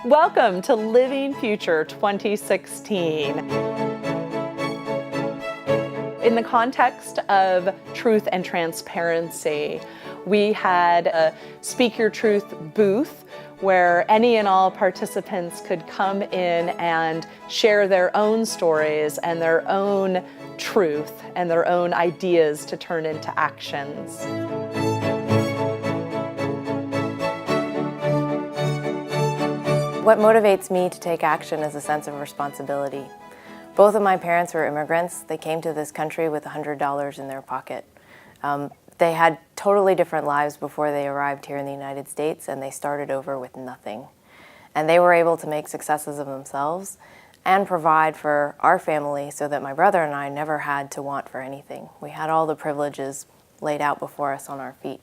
Welcome to Living Future 2016. In the context of truth and transparency, we had a Speak Your Truth booth where any and all participants could come in and share their own stories and their own truth and their own ideas to turn into actions. What motivates me to take action is a sense of responsibility. Both of my parents were immigrants. They came to this country with $100 in their pocket. They had totally different lives before they arrived here in the United States, and they started over with nothing. And they were able to make successes of themselves and provide for our family so that my brother and I never had to want for anything. We had all the privileges laid out before us on our feet.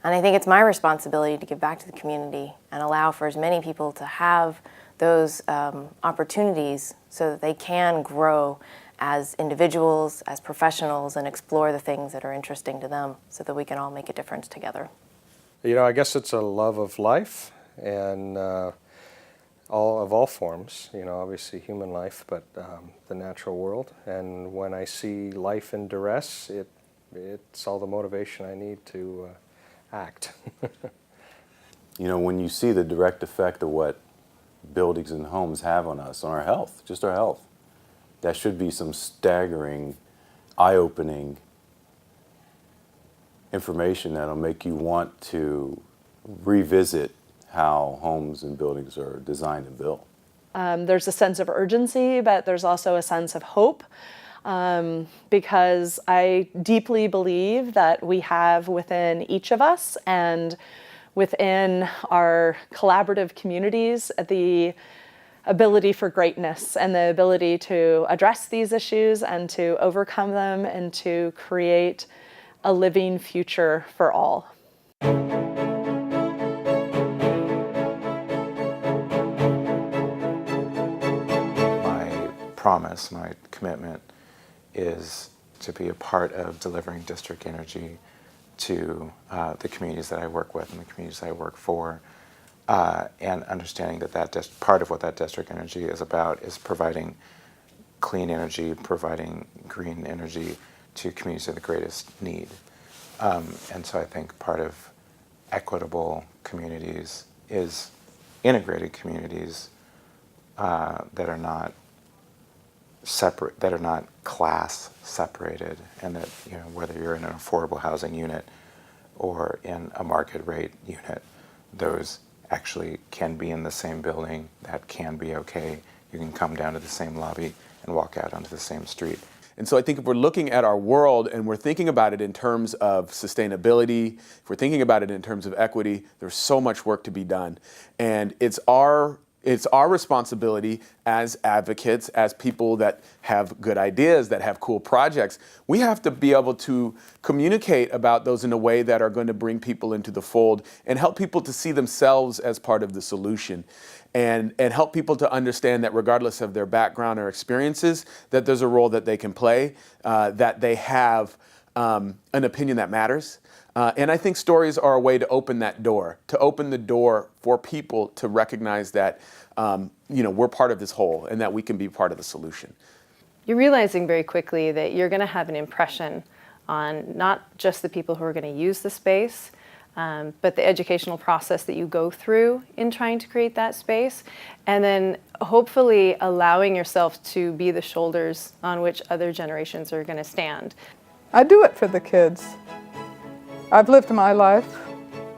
And I think it's my responsibility to give back to the community and allow for as many people to have those opportunities so that they can grow as individuals, as professionals, and explore the things that are interesting to them so that we can all make a difference together. You know, I guess it's a love of life and all forms, you know, obviously human life, but the natural world. And when I see life in duress, it's all the motivation I need to act. You know, when you see the direct effect of what buildings and homes have on us, on our health, just our health, that should be some staggering, eye-opening information that'll make you want to revisit how homes and buildings are designed and built. There's a sense of urgency, but there's also a sense of hope. Because I deeply believe that we have within each of us and within our collaborative communities the ability for greatness and the ability to address these issues and to overcome them and to create a living future for all. My promise, my commitment is to be a part of delivering district energy to the communities that I work with and the communities I work for, and understanding that part of what that district energy is about is providing clean energy, providing green energy to communities of the greatest need. And so I think part of equitable communities is integrated communities that are not separate, that are not class separated, and that, you know, whether you're in an affordable housing unit or in a market rate unit, those actually can be in the same building. That can be okay. You can come down to the same lobby and walk out onto the same street. And so I think if we're looking at our world and we're thinking about it in terms of sustainability, if we're thinking about it in terms of equity, there's so much work to be done. And it's our responsibility as advocates, as people that have good ideas, that have cool projects. We have to be able to communicate about those in a way that are going to bring people into the fold and help people to see themselves as part of the solution. And help people to understand that regardless of their background or experiences, that there's a role that they can play, that they have an opinion that matters. And I think stories are a way to open that door, to open the door for people to recognize that, you know, we're part of this whole and that we can be part of the solution. You're realizing very quickly that you're going to have an impression on not just the people who are going to use the space, but the educational process that you go through in trying to create that space, and then hopefully allowing yourself to be the shoulders on which other generations are going to stand. I do it for the kids. I've lived my life,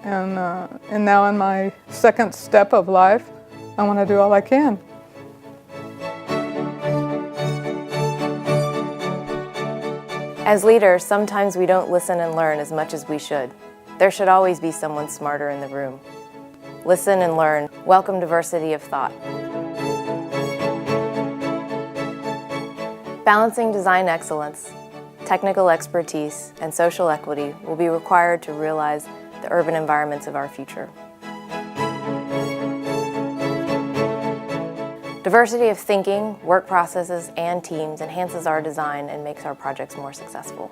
and now in my second step of life, I want to do all I can. As leaders, sometimes we don't listen and learn as much as we should. There should always be someone smarter in the room. Listen and learn. Welcome diversity of thought. Balancing design excellence, technical expertise, and social equity will be required to realize the urban environments of our future. Diversity of thinking, work processes, and teams enhances our design and makes our projects more successful.